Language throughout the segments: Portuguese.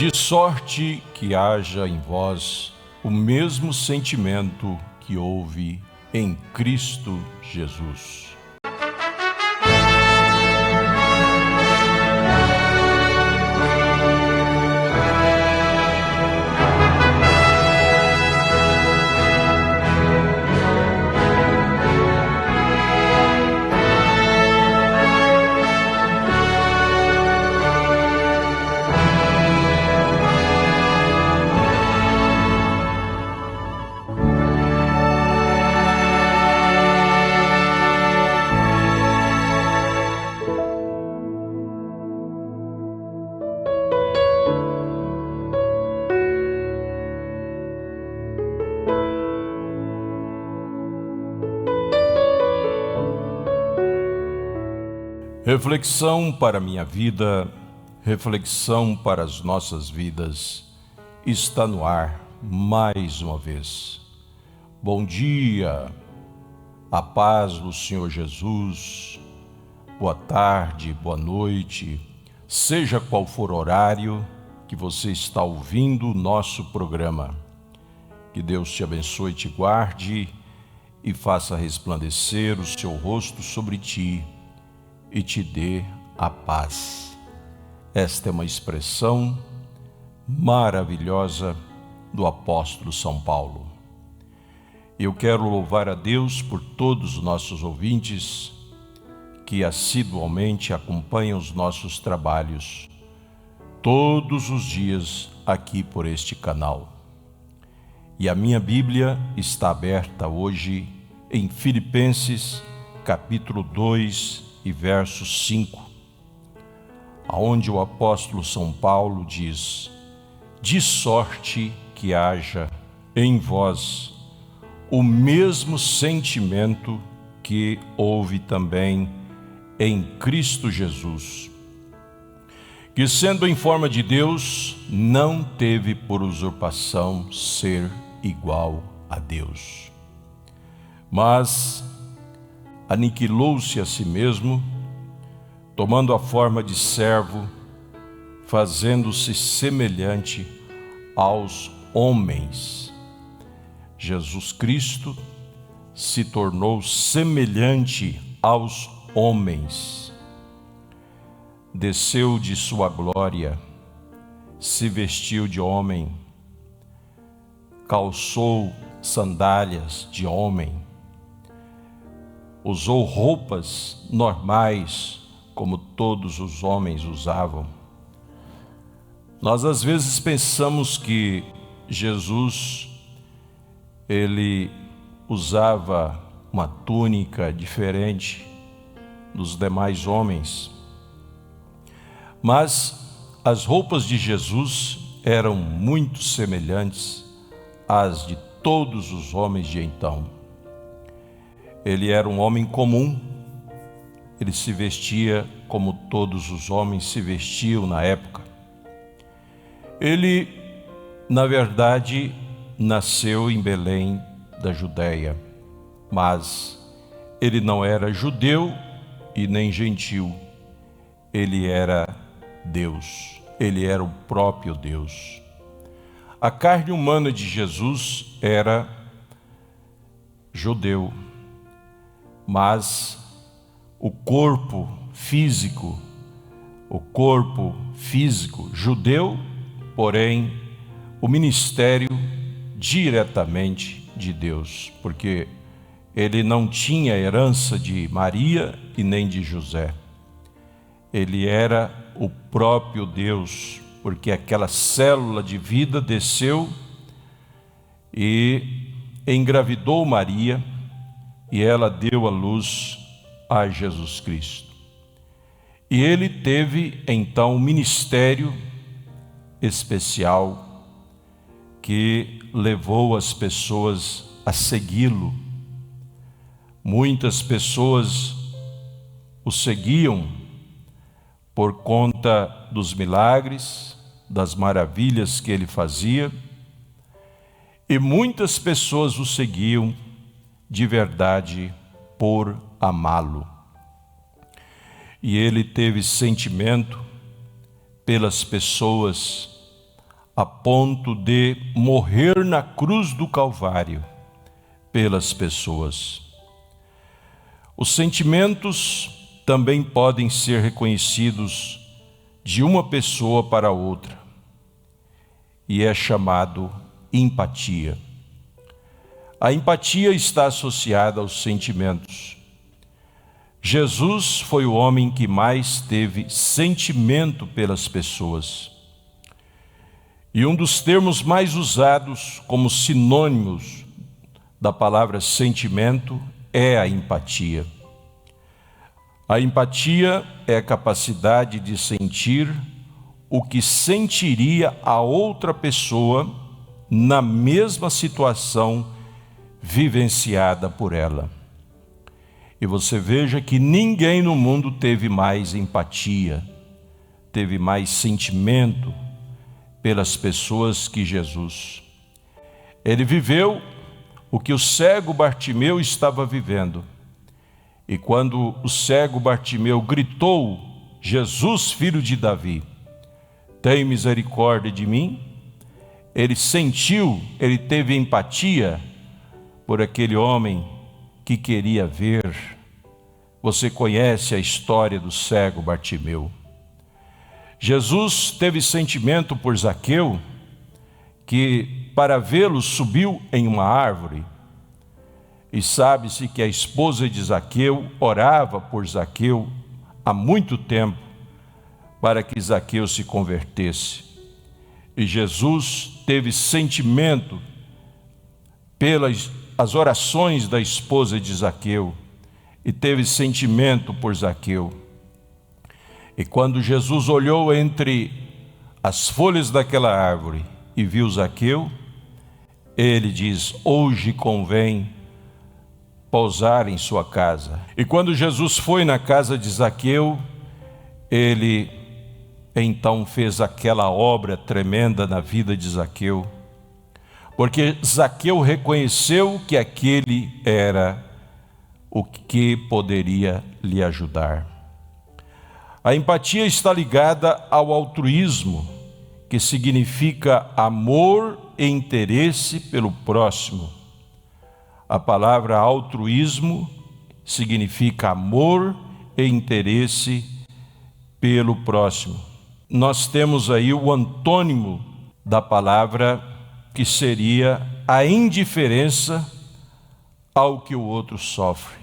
De sorte que haja em vós o mesmo sentimento que houve em Cristo Jesus. Reflexão para minha vida, reflexão para as nossas vidas, está no ar mais uma vez. Bom dia, a paz do Senhor Jesus, boa tarde, boa noite, seja qual for o horário que você está ouvindo o nosso programa. Que Deus te abençoe e te guarde e faça resplandecer o seu rosto sobre ti e te dê a paz. Esta é uma expressão maravilhosa do apóstolo São Paulo. Eu quero louvar a Deus por todos os nossos ouvintes que assiduamente acompanham os nossos trabalhos todos os dias aqui por este canal. E a minha Bíblia está aberta hoje em Filipenses, capítulo 2, e verso 5, aonde o apóstolo São Paulo diz: de sorte que haja em vós o mesmo sentimento que houve também em Cristo Jesus, que sendo em forma de Deus, não teve por usurpação ser igual a Deus, mas aniquilou-se a si mesmo, tomando a forma de servo, fazendo-se semelhante aos homens. Jesus Cristo se tornou semelhante aos homens. Desceu de sua glória, se vestiu de homem, calçou sandálias de homem, usou roupas normais, como todos os homens usavam. Nós às vezes pensamos que Jesus, ele usava uma túnica diferente dos demais homens, mas as roupas de Jesus eram muito semelhantes às de todos os homens de então. Ele era um homem comum, ele se vestia como todos os homens se vestiam na época. Ele, na verdade, nasceu em Belém da Judéia, mas ele não era judeu e nem gentil. Ele era Deus, ele era o próprio Deus. A carne humana de Jesus era judeu, mas o corpo físico judeu, porém o ministério diretamente de Deus, porque ele não tinha herança de Maria e nem de José. Ele era o próprio Deus, porque aquela célula de vida desceu e engravidou Maria, e ela deu à luz a Jesus Cristo. E ele teve então um ministério especial que levou as pessoas a segui-lo. Muitas pessoas o seguiam por conta dos milagres, das maravilhas que ele fazia, e muitas pessoas o seguiam de verdade por amá-lo. E ele teve sentimento pelas pessoas a ponto de morrer na cruz do Calvário pelas pessoas. Os sentimentos também podem ser reconhecidos de uma pessoa para outra, e é chamado empatia. A empatia está associada aos sentimentos. Jesus foi o homem que mais teve sentimento pelas pessoas. E um dos termos mais usados como sinônimos da palavra sentimento é a empatia. A empatia é a capacidade de sentir o que sentiria a outra pessoa na mesma situação vivenciada por ela. E você veja que ninguém no mundo teve mais empatia, teve mais sentimento pelas pessoas que Jesus. Ele viveu o que o cego Bartimeu estava vivendo. E quando o cego Bartimeu gritou: Jesus, filho de Davi, tem misericórdia de mim, ele sentiu, ele teve empatia por aquele homem que queria ver. Você conhece a história do cego Bartimeu. Jesus teve sentimento por Zaqueu, que para vê-lo subiu em uma árvore. E sabe-se que a esposa de Zaqueu orava por Zaqueu há muito tempo para que Zaqueu se convertesse. E Jesus teve sentimento pelas as orações da esposa de Zaqueu e teve sentimento por Zaqueu. E quando Jesus olhou entre as folhas daquela árvore e viu Zaqueu, ele diz: hoje convém pousar em sua casa. E quando Jesus foi na casa de Zaqueu, ele então fez aquela obra tremenda na vida de Zaqueu, porque Zaqueu reconheceu que aquele era o que poderia lhe ajudar. A empatia está ligada ao altruísmo, que significa amor e interesse pelo próximo. A palavra altruísmo significa amor e interesse pelo próximo. Nós temos aí o antônimo da palavra, que seria a indiferença ao que o outro sofre.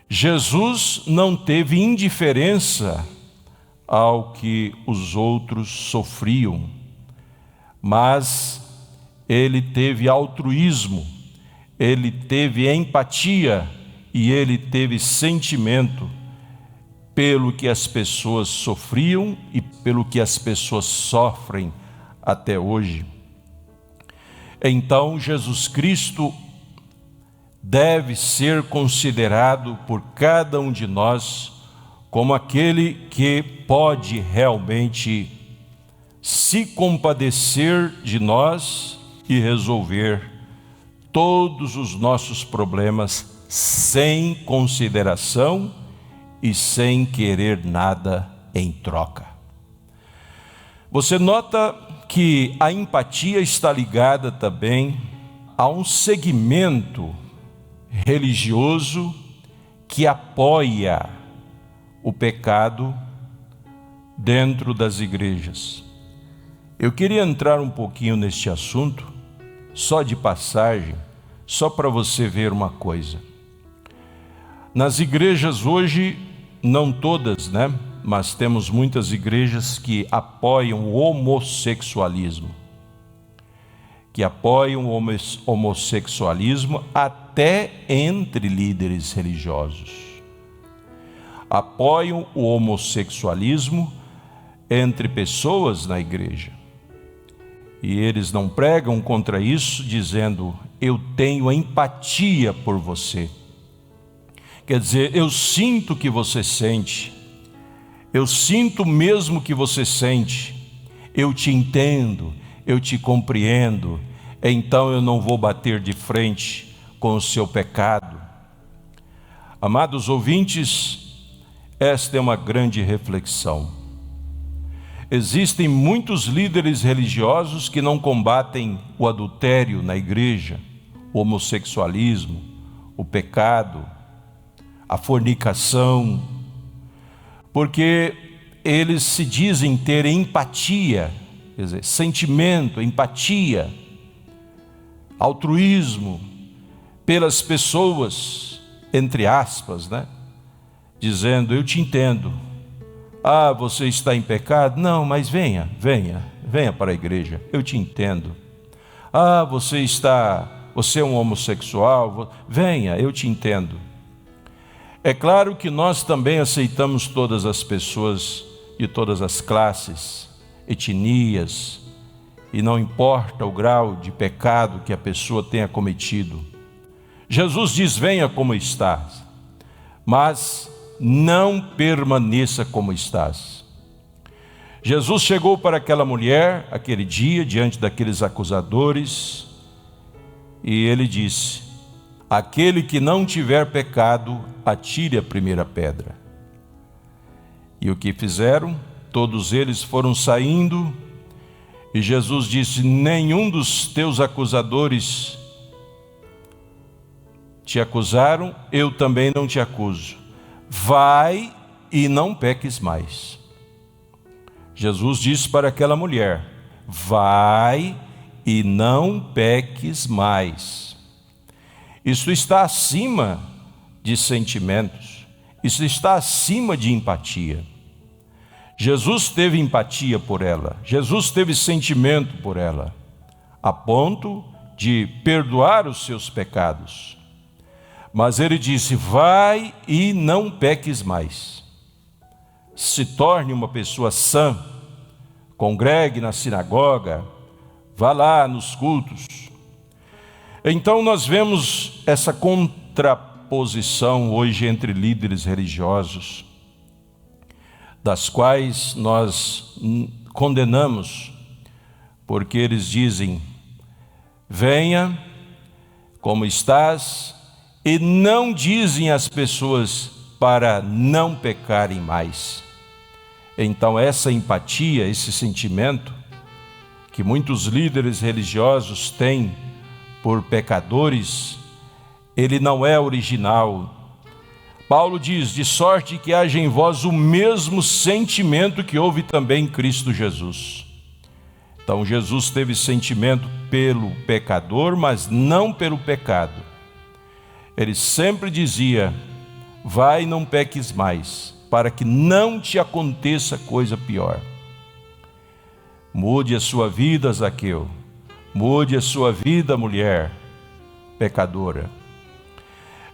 Jesus não teve indiferença ao que os outros sofriam, mas ele teve altruísmo, ele teve empatia e ele teve sentimento pelo que as pessoas sofriam e pelo que as pessoas sofrem até hoje. Então, Jesus Cristo deve ser considerado por cada um de nós como aquele que pode realmente se compadecer de nós e resolver todos os nossos problemas sem consideração e sem querer nada em troca. Você nota que a empatia está ligada também a um segmento religioso que apoia o pecado dentro das igrejas. Eu queria entrar um pouquinho neste assunto, só de passagem, só para você ver uma coisa. Nas igrejas hoje, não todas, né? Mas temos muitas igrejas que apoiam o homossexualismo. Que apoiam o homossexualismo até entre líderes religiosos. Apoiam o homossexualismo entre pessoas na igreja. E eles não pregam contra isso, dizendo: eu tenho empatia por você. Quer dizer, eu sinto o que você sente. Eu sinto mesmo o que você sente. Eu te entendo, eu te compreendo. Então eu não vou bater de frente com o seu pecado. Amados ouvintes, esta é uma grande reflexão. existem muitos líderes religiosos que não combatem o adultério na igreja, o homossexualismo, o pecado, a fornicação, porque eles se dizem ter empatia, quer dizer, sentimento, empatia, altruísmo pelas pessoas, entre aspas, né? Dizendo, eu te entendo. Ah, você está em pecado? Não, mas venha para a igreja, eu te entendo. Ah, você é um homossexual? Venha, eu te entendo. É claro que nós também aceitamos todas as pessoas de todas as classes, etnias, e não importa o grau de pecado que a pessoa tenha cometido. Jesus diz, venha como estás, mas não permaneça como estás. Jesus chegou para aquela mulher, aquele dia, diante daqueles acusadores, e ele disse, aquele que não tiver pecado, atire a primeira pedra. E o que fizeram? Todos eles foram saindo, e Jesus disse, nenhum dos teus acusadores te acusaram, eu também não te acuso. Vai e não peques mais. Jesus disse para aquela mulher, vai e não peques mais. Isso está acima de sentimentos, isso está acima de empatia. Jesus teve empatia por ela, Jesus teve sentimento por ela, a ponto de perdoar os seus pecados. Mas ele disse, vai e não peques mais. Se torne uma pessoa sã, congregue na sinagoga, vá lá nos cultos. Então nós vemos essa contraposição hoje entre líderes religiosos, das quais nós condenamos, porque eles dizem, venha como estás, e não dizem às pessoas para não pecarem mais. Então essa empatia, esse sentimento que muitos líderes religiosos têm por pecadores, ele não é original. Paulo diz, de sorte que haja em vós o mesmo sentimento que houve também em Cristo Jesus. Então Jesus teve sentimento pelo pecador, mas não pelo pecado. Ele sempre dizia, vai e não peques mais, para que não te aconteça coisa pior. Mude a sua vida, Zaqueu. Mude a sua vida, mulher pecadora.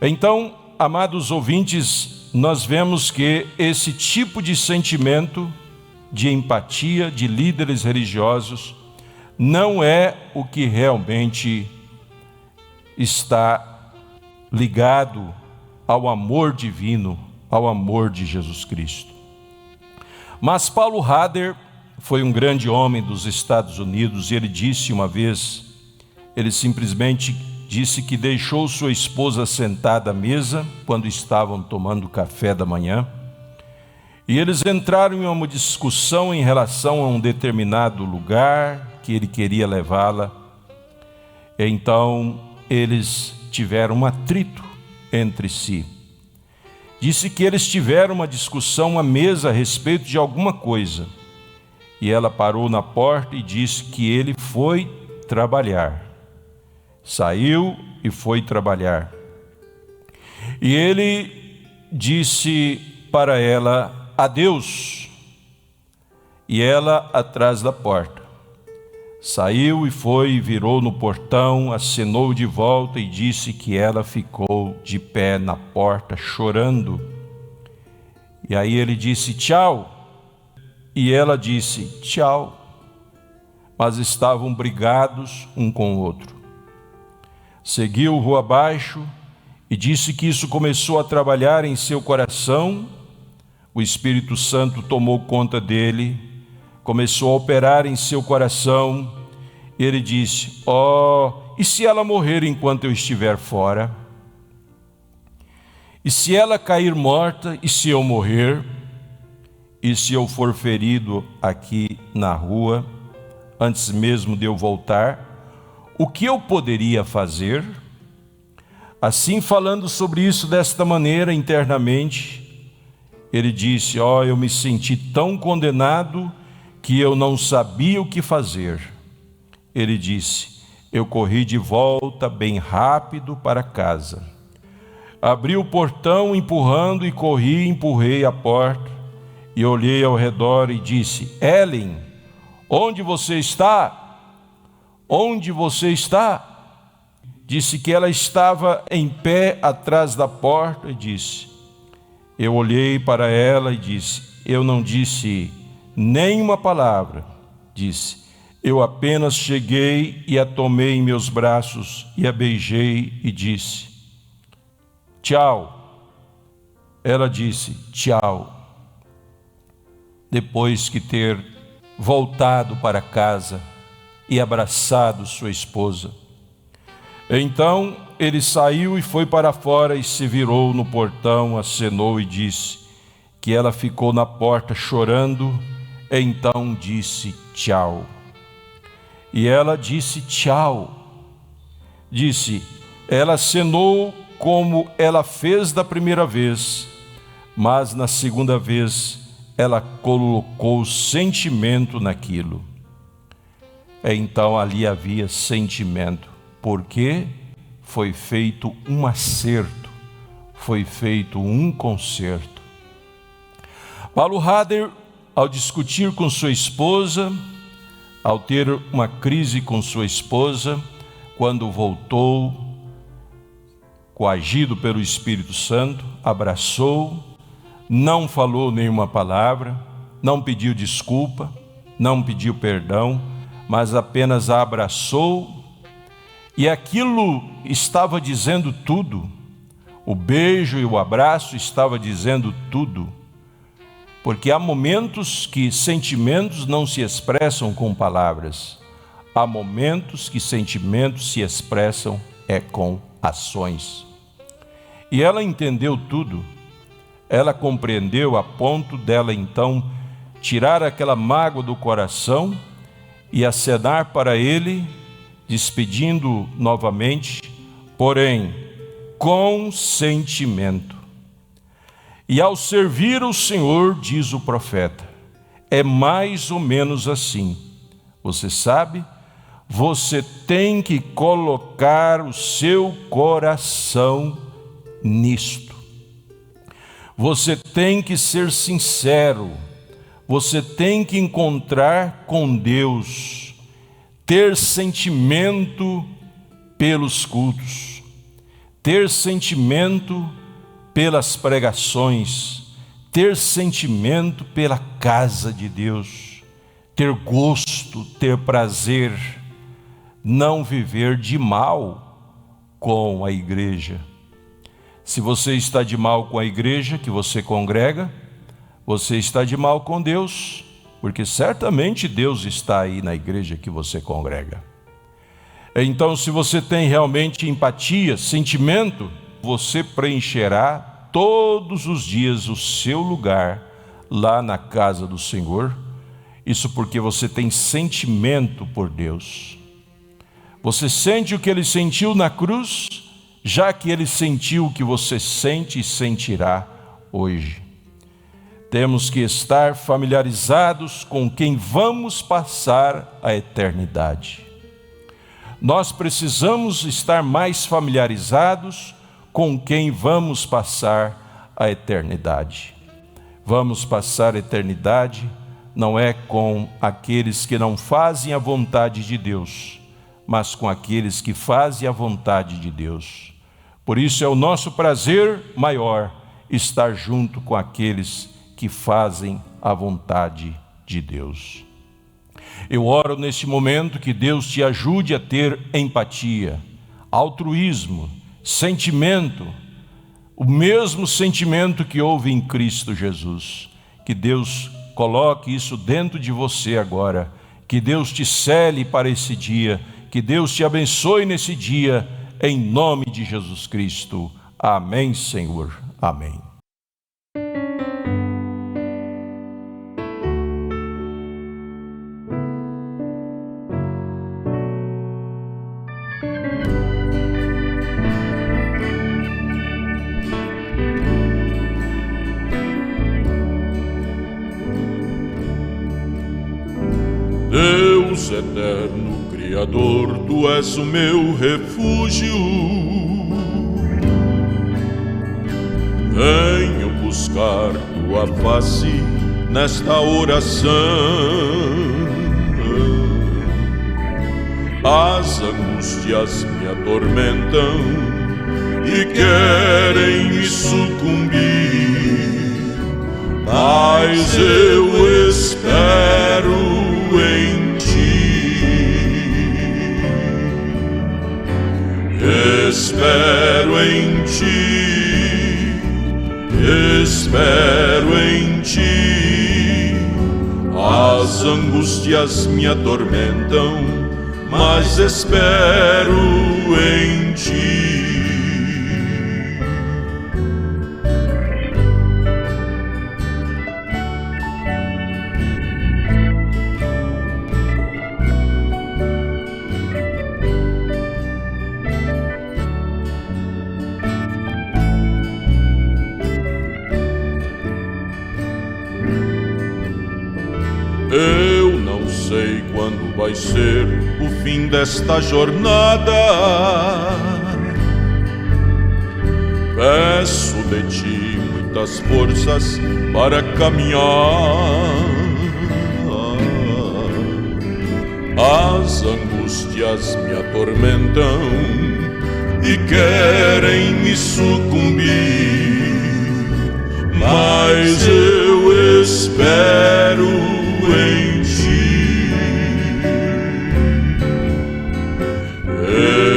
Então, amados ouvintes, nós vemos que esse tipo de sentimento de empatia de líderes religiosos não é o que realmente está ligado ao amor divino, ao amor de Jesus Cristo. Mas Paulo Rader foi um grande homem dos Estados Unidos e ele disse uma vez, ele simplesmente disse que deixou sua esposa sentada à mesa quando estavam tomando café da manhã e eles entraram em uma discussão em relação a um determinado lugar que ele queria levá-la. Então eles tiveram um atrito entre si. Disse que eles tiveram uma discussão à mesa a respeito de alguma coisa. E ela parou na porta e disse que ele foi trabalhar. Saiu e foi trabalhar. E ele disse para ela, adeus. E ela atrás da porta. Saiu e foi, virou no portão, acenou de volta e disse que ela ficou de pé na porta, chorando. E aí ele disse, tchau. E ela disse, tchau. Mas estavam brigados um com o outro. Seguiu rua abaixo e disse que isso começou a trabalhar em seu coração. O Espírito Santo tomou conta dele, começou a operar em seu coração. Ele disse, e se ela morrer enquanto eu estiver fora? E se ela cair morta, e se eu morrer? E se eu for ferido aqui na rua, antes mesmo de eu voltar, o que eu poderia fazer? Assim, falando sobre isso desta maneira internamente, ele disse: eu me senti tão condenado que eu não sabia o que fazer. Ele disse: eu corri de volta bem rápido para casa. Abri o portão empurrando e empurrei a porta e olhei ao redor e disse: Ellen, onde você está? Onde você está? Disse que ela estava em pé atrás da porta e disse. Eu olhei para ela e disse, eu não disse nenhuma palavra. Disse, eu apenas cheguei e a tomei em meus braços e a beijei e disse, tchau. Ela disse, tchau. Depois que ter voltado para casa e abraçado sua esposa, então ele saiu e foi para fora e se virou no portão, acenou e disse que ela ficou na porta chorando, então disse tchau. E ela disse tchau. Disse, ela acenou como ela fez da primeira vez, mas na segunda vez ela colocou sentimento naquilo. Então ali havia sentimento. Porque foi feito um acerto, foi feito um concerto. Paulo Rader, ao discutir com sua esposa, ao ter uma crise com sua esposa, quando voltou, coagido pelo Espírito Santo, abraçou, não falou nenhuma palavra, não pediu desculpa, não pediu perdão, mas apenas a abraçou. E aquilo estava dizendo tudo, o beijo e o abraço estava dizendo tudo, porque há momentos que sentimentos não se expressam com palavras, há momentos que sentimentos se expressam com ações. E ela entendeu tudo, ela compreendeu a ponto dela então tirar aquela mágoa do coração e acenar para ele, despedindo novamente, porém com sentimento. E ao servir o Senhor, diz o profeta, é mais ou menos assim. Você sabe, você tem que colocar o seu coração nisto. Você tem que ser sincero, você tem que encontrar com Deus, ter sentimento pelos cultos, ter sentimento pelas pregações, ter sentimento pela casa de Deus, ter gosto, ter prazer, não viver de mal com a igreja. Se você está de mal com a igreja que você congrega, você está de mal com Deus, porque certamente Deus está aí na igreja que você congrega. Então, se você tem realmente empatia, sentimento, você preencherá todos os dias o seu lugar lá na casa do Senhor. Isso porque você tem sentimento por Deus. Você sente o que Ele sentiu na cruz, já que Ele sentiu o que você sente e sentirá hoje. Temos que estar familiarizados com quem vamos passar a eternidade. Nós precisamos estar mais familiarizados com quem vamos passar a eternidade. Vamos passar a eternidade não é com aqueles que não fazem a vontade de Deus, mas com aqueles que fazem a vontade de Deus. Por isso é o nosso prazer maior estar junto com aqueles que fazem a vontade de Deus. Eu oro neste momento que Deus te ajude a ter empatia, altruísmo, sentimento, o mesmo sentimento que houve em Cristo Jesus. Que Deus coloque isso dentro de você agora, que Deus te cele para esse dia, que Deus te abençoe nesse dia, em nome de Jesus Cristo. Amém, Senhor. Amém. Deus eterno, Criador, Tu és o meu refúgio. Venho buscar Tua face nesta oração. As angústias me atormentam e querem me sucumbir, mas eu espero em Ti. Espero em Ti, espero em Ti. As angústias me atormentam, mas espero em Ti. Eu não sei quando vai ser o fim desta jornada. Peço de Ti muitas forças para caminhar. As angústias me atormentam e querem me sucumbir, mas eu espero em Ti.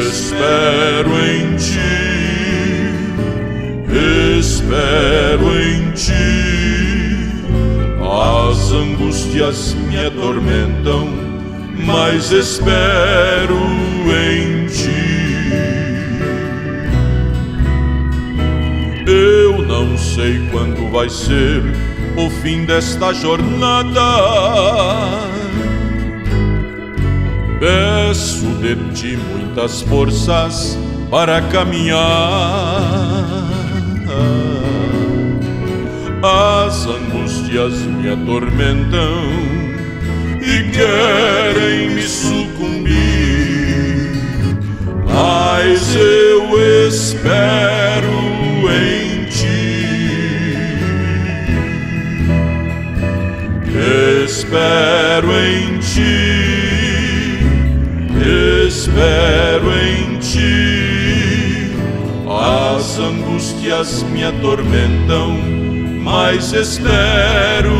Espero em Ti, espero em Ti. As angústias me atormentam, mas espero em Ti. Eu não sei quando vai ser o fim desta jornada. Peço de Ti muitas forças para caminhar. As angústias me atormentam e querem me sucumbir, mas eu espero em Ti. Espero em Ti, espero em Ti. As angústias me atormentam, mas espero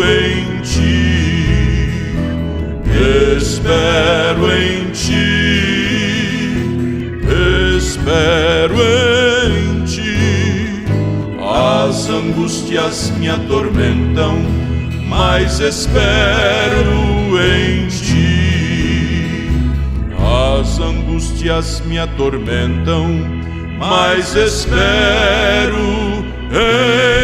em Ti. Espero em Ti, espero em Ti. As angústias me atormentam, mas espero em Ti. As angústias me atormentam, mas espero em Ti.